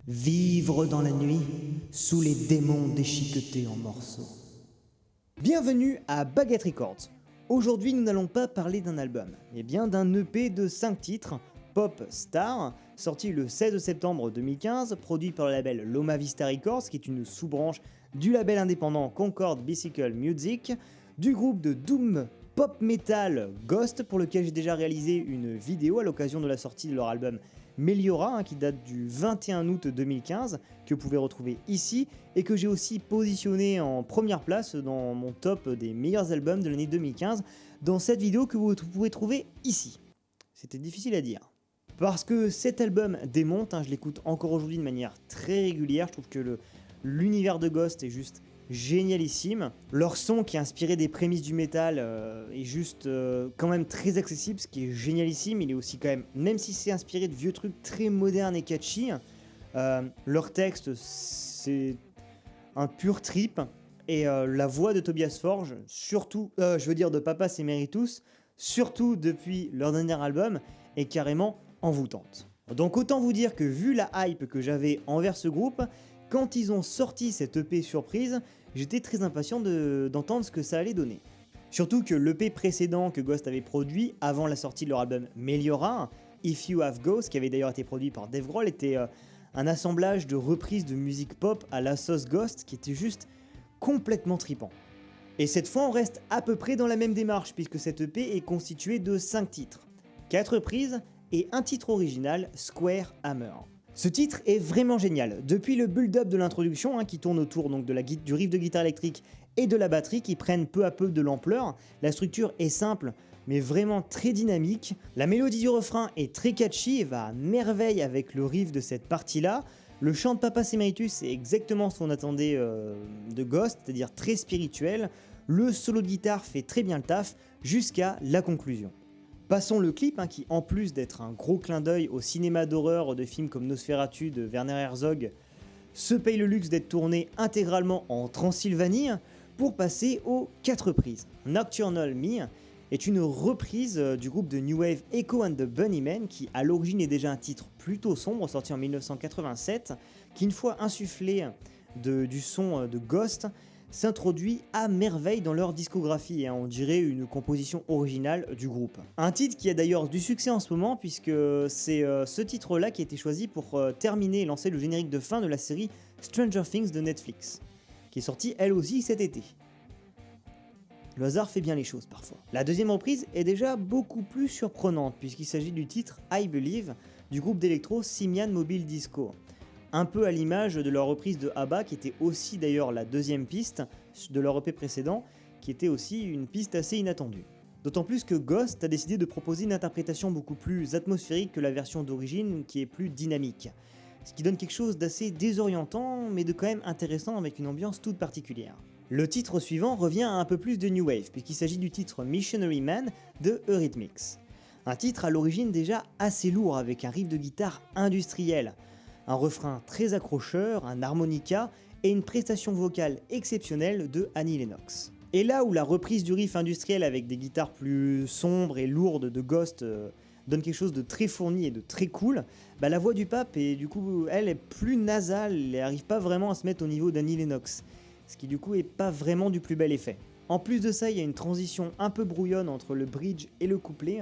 Vivre dans la nuit, sous les démons déchiquetés en morceaux. Bienvenue à Baguette Records. Aujourd'hui, nous n'allons pas parler d'un album, mais bien d'un EP de 5 titres, Pop Star, sorti le 16 septembre 2015, produit par le label Loma Vista Records, qui est une sous-branche du label indépendant Concord Bicycle Music, du groupe de doom pop metal Ghost, pour lequel j'ai déjà réalisé une vidéo à l'occasion de la sortie de leur album Meliora, qui date du 21 août 2015, que vous pouvez retrouver ici, et que j'ai aussi positionné en première place dans mon top des meilleurs albums de l'année 2015, dans cette vidéo que vous pouvez trouver ici. C'était difficile à dire. Parce que cet album démonte, je l'écoute encore aujourd'hui de manière très régulière, je trouve que l'univers de Ghost est juste génialissime. Leur son, qui est inspiré des prémices du métal, est juste quand même très accessible, ce qui est génialissime. Il est aussi quand même si c'est inspiré de vieux trucs très modernes et catchy, leur texte, c'est un pur trip. Et la voix de Tobias Forge, surtout, de Papas Emeritus, surtout depuis leur dernier album, est carrément envoûtante. Donc autant vous dire que vu la hype que j'avais envers ce groupe, quand ils ont sorti cette EP surprise, j'étais très impatient d'entendre ce que ça allait donner. Surtout que l'EP précédent que Ghost avait produit avant la sortie de leur album Meliora, If You Have Ghost, qui avait d'ailleurs été produit par Dave Grohl, était un assemblage de reprises de musique pop à la sauce Ghost qui était juste complètement tripant. Et cette fois on reste à peu près dans la même démarche puisque cette EP est constituée de 5 titres, 4 reprises et un titre original, Square Hammer. Ce titre est vraiment génial. Depuis le build-up de l'introduction, qui tourne autour donc du riff de guitare électrique et de la batterie qui prennent peu à peu de l'ampleur, la structure est simple mais vraiment très dynamique. La mélodie du refrain est très catchy et va à merveille avec le riff de cette partie-là. Le chant de Papas Emeritus c'est exactement ce qu'on attendait de Ghost, c'est-à-dire très spirituel. Le solo de guitare fait très bien le taf jusqu'à la conclusion. Passons le clip, qui en plus d'être un gros clin d'œil au cinéma d'horreur de films comme Nosferatu de Werner Herzog, se paye le luxe d'être tourné intégralement en Transylvanie pour passer aux 4 reprises. Nocturnal Me est une reprise du groupe de New Wave Echo and the Bunnymen, qui à l'origine est déjà un titre plutôt sombre, sorti en 1987, qui une fois insufflé du son de Ghost, s'introduit à merveille dans leur discographie, on dirait une composition originale du groupe. Un titre qui a d'ailleurs du succès en ce moment puisque c'est ce titre-là qui a été choisi pour terminer et lancer le générique de fin de la série Stranger Things de Netflix, qui est sortie elle aussi cet été. Le hasard fait bien les choses parfois. La deuxième reprise est déjà beaucoup plus surprenante puisqu'il s'agit du titre I Believe du groupe d'électro Simian Mobile Disco. Un peu à l'image de leur reprise de ABBA, qui était aussi d'ailleurs la deuxième piste de leur EP précédent, qui était aussi une piste assez inattendue. D'autant plus que Ghost a décidé de proposer une interprétation beaucoup plus atmosphérique que la version d'origine, qui est plus dynamique. Ce qui donne quelque chose d'assez désorientant, mais de quand même intéressant avec une ambiance toute particulière. Le titre suivant revient à un peu plus de New Wave, puisqu'il s'agit du titre Missionary Man de Eurythmics. Un titre à l'origine déjà assez lourd, avec un riff de guitare industriel, un refrain très accrocheur, un harmonica et une prestation vocale exceptionnelle de Annie Lennox. Et là où la reprise du riff industriel avec des guitares plus sombres et lourdes de Ghost donne quelque chose de très fourni et de très cool, la voix du pape est du coup elle est plus nasale, elle n'arrive pas vraiment à se mettre au niveau d'Annie Lennox, ce qui du coup est pas vraiment du plus bel effet. En plus de ça, il y a une transition un peu brouillonne entre le bridge et le couplet,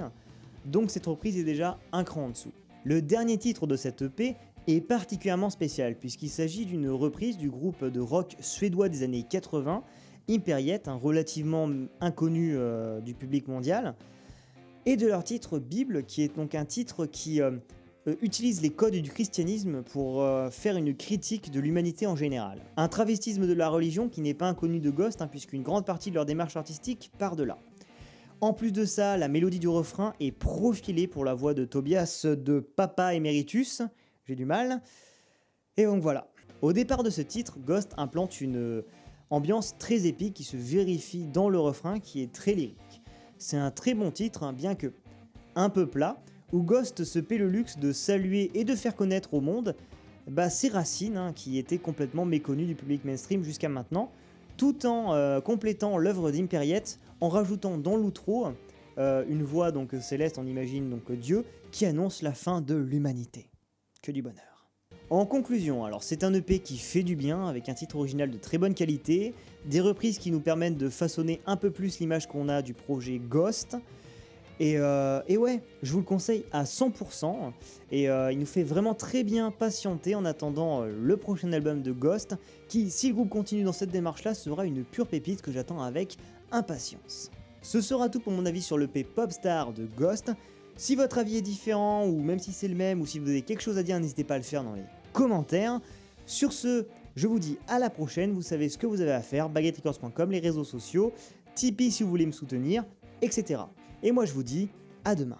donc cette reprise est déjà un cran en dessous. Le dernier titre de cette EP est particulièrement spécial puisqu'il s'agit d'une reprise du groupe de rock suédois des années 80, Imperiet, relativement inconnu du public mondial, et de leur titre Bible, qui est donc un titre qui utilise les codes du christianisme pour faire une critique de l'humanité en général. Un travestisme de la religion qui n'est pas inconnu de Ghost, puisqu'une grande partie de leur démarche artistique part de là. En plus de ça, la mélodie du refrain est profilée pour la voix de Tobias de Papa Emeritus, j'ai du mal, et donc voilà. Au départ de ce titre, Ghost implante une ambiance très épique qui se vérifie dans le refrain qui est très lyrique. C'est un très bon titre, bien que un peu plat, où Ghost se paie le luxe de saluer et de faire connaître au monde ses racines, qui étaient complètement méconnues du public mainstream jusqu'à maintenant, tout en complétant l'œuvre d'Imperiet en rajoutant dans l'outro une voix céleste, on imagine Dieu, qui annonce la fin de l'humanité. Que du bonheur. En conclusion, alors c'est un EP qui fait du bien, avec un titre original de très bonne qualité, des reprises qui nous permettent de façonner un peu plus l'image qu'on a du projet Ghost, et ouais, je vous le conseille à 100%, il nous fait vraiment très bien patienter en attendant le prochain album de Ghost, qui, si le groupe continue dans cette démarche-là, sera une pure pépite que j'attends avec impatience. Ce sera tout pour mon avis sur l'EP Popstar de Ghost. Si votre avis est différent, ou même si c'est le même, ou si vous avez quelque chose à dire, n'hésitez pas à le faire dans les commentaires. Sur ce, je vous dis à la prochaine, vous savez ce que vous avez à faire, baguetterecords.com, les réseaux sociaux, Tipeee si vous voulez me soutenir, etc. Et moi je vous dis à demain.